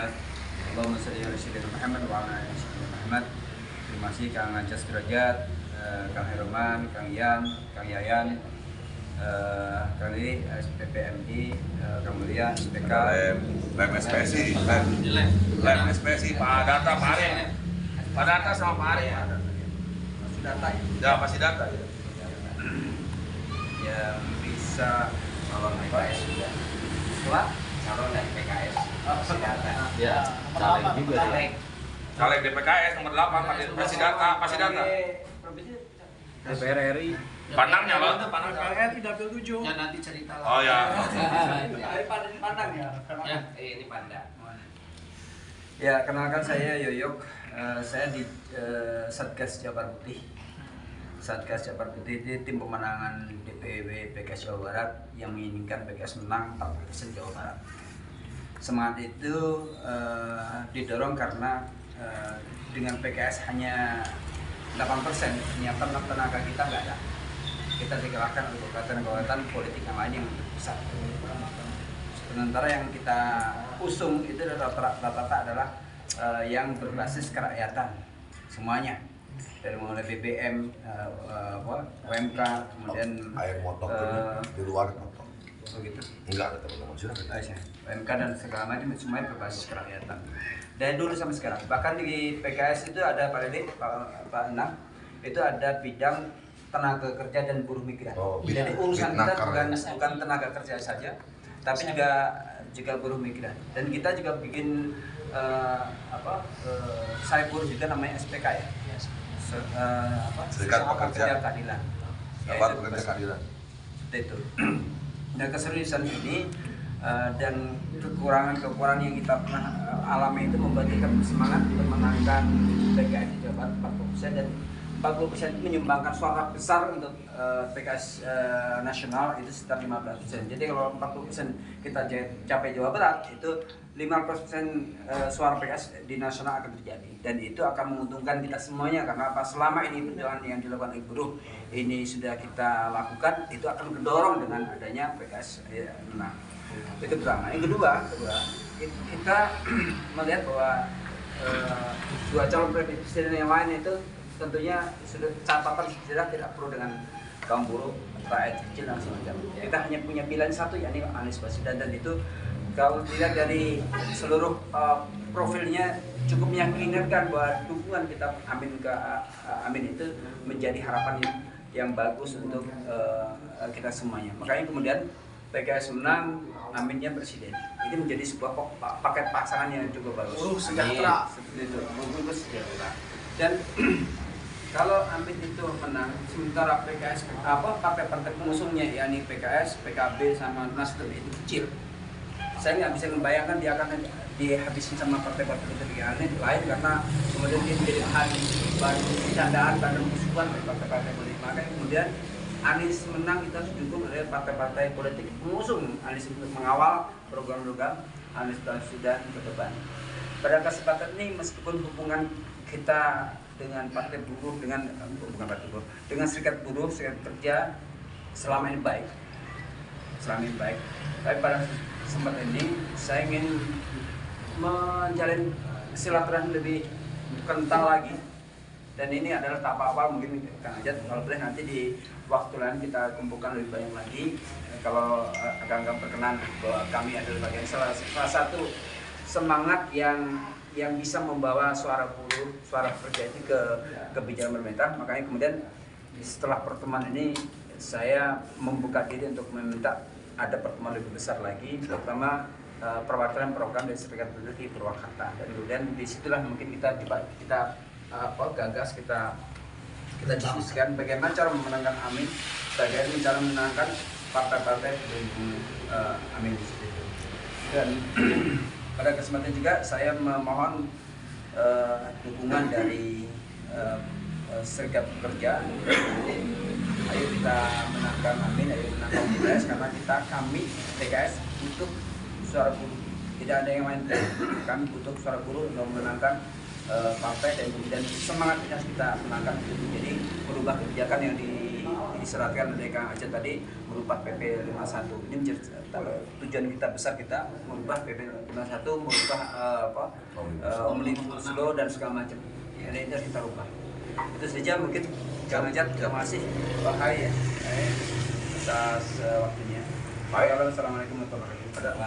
Alhamdulillah. Allahumma sholli ala sayyidina Muhammad wa ala ali sayyidina Muhammad. Terima kasih Kang Ancas Derajat, Kang Herman, Kang Ian, Kang Yayan, Kang Lili, SPPMI, Kang Mulia, SPK, Lem SPSI, Lem SPSI, Pak Data, Pak Ari, Pak Data sama Pak Ari. Masih data ya? Ya, masih data ya. Yang bisa calon PKS juga. Setelah Calon dari PKS. Masih data. Ya, caleg juga ya. Caleg DPKS nomor 8, masih data, masih data. DPR RI. Pandangnya loh. PPRI dapil 7. Ya nanti cerita lah. Oh ya. pandang ya? Ya, ini pandang. Ya, kenalkan saya Yoyok. Saya di Satgas Jabar Putih. Satgas Jabar Putih itu tim pemenangan DPW PKS Jawa Barat yang menginginkan PKS menang 40% Jawa Barat. Semangat itu didorong karena dengan PKS hanya 8%, menyiapkan tenaga kita nggak ada. Kita dikerahkan untuk kekuatan politik yang lain yang lebih besar. Sementara yang kita usung itu rata-rata adalah yang berbasis kerakyatan semuanya, dari mulai BBM, UMK, kemudian Air motor di luar motor. begitu. Enggak ada teman-teman sudah. UMK dan segala macam semuanya berbasis kerakyatan. Dari dulu sampai sekarang. Bahkan di PKS itu ada Pak Lili, Pak Enam, itu ada bidang tenaga kerja dan buruh migran. Jadi urusan kita bukan tenaga kerja saja, tapi juga buruh migran. Dan kita juga bikin Saipur juga namanya SPK ya. Serikat Pekerja Keadilan. Serikat Pekerja Keadilan. Seperti itu. Dan keseriusan ini dan kekurangan yang kita pernah alami itu membuat kita semangat memenangkan PKS di Jawa Barat 40% dan 40% menyumbangkan suara besar untuk PKS nasional itu sekitar 15%. Jadi kalau 40% kita capai Jawa Barat itu 15% suara PKS di nasional akan terjadi dan itu akan menguntungkan kita semuanya karena apa? Selama ini perjuangan yang dilakukan oleh buruh ini sudah kita lakukan itu akan mendorong dengan adanya PKS menang. Itu pertama. Yang kedua kita melihat bahwa dua calon presiden yang lain itu tentunya sudah catatan sejarah tidak perlu dengan kaum buruh, rakyat kecil dan semacam. Kita hanya punya pilihan satu yakni Anies Baswedan dan itu kalau dilihat dari seluruh profilnya cukup meyakinkan bahwa dukungan kita Amin itu menjadi harapan yang bagus untuk kita semuanya. Makanya kemudian PKS menang, Aminnya presiden. Ini menjadi sebuah paket pasangan yang cukup bagus. Buruh sejahtera. Seperti itu, buruh sejahtera. Dan kalau Amin itu menang, sementara PKS partai-partai pengusungnya yakni PKS, PKB sama Nasdem itu kecil. Saya nggak bisa membayangkan dia akan dihabisin sama partai-partai politik yang lain karena kemudian dia menjadi bahan candaan dan musuhan dari partai-partai politik. Makanya kemudian Anies menang kita harus didukung oleh partai-partai politik pengusung Anies untuk mengawal program-program Anies Baswedan ke depan. Pada kesempatan ini meskipun hubungan kita dengan partai buruh dengan serikat buruh, serikat kerja selama ini baik, tapi pada kesempatan ini saya ingin menjalin silaturahmi lebih kental lagi dan ini adalah tahap awal mungkin Kang Ajat kalau boleh nanti di waktu lain kita kumpulkan lebih banyak lagi kalau agak berkenan bahwa kami adalah bagian salah satu semangat yang bisa membawa suara buruh, suara pekerja itu ke kebijakan pemerintah. Makanya kemudian setelah pertemuan ini saya membuka diri untuk meminta ada pertemuan lebih besar lagi, terutama perwakilan program dari Serikat Buruh di Purwakarta. Dan kemudian disitulah mungkin kita gagas kita diskusikan bagaimana cara memenangkan Amin, bagaimana cara memenangkan partai-partai pendukung Amin di situ. Dan pada kesempatan juga saya memohon dukungan dari serikat pekerja. Ayo kita menangkan Amin, ayo menangkan PKS karena kami PKS butuh suara buruh. Tidak ada yang lain. Kami butuh suara buruh untuk menangkan partai dan kemudian semangat kita menangkan itu. Jadi merubah kebijakan yang diserahkan oleh Kang Aceh tadi merubah PP 51. Ini menjadi tujuan kita besar, kita merubah PP 51, merubah Omnibus Law dan segala macam. Ini harus kita rubah. Itu saja mungkin. Kang Aceh, terima kasih Pak Hai ya atas waktunya. Baik. Assalamualaikum warahmatullahi wabarakatuh.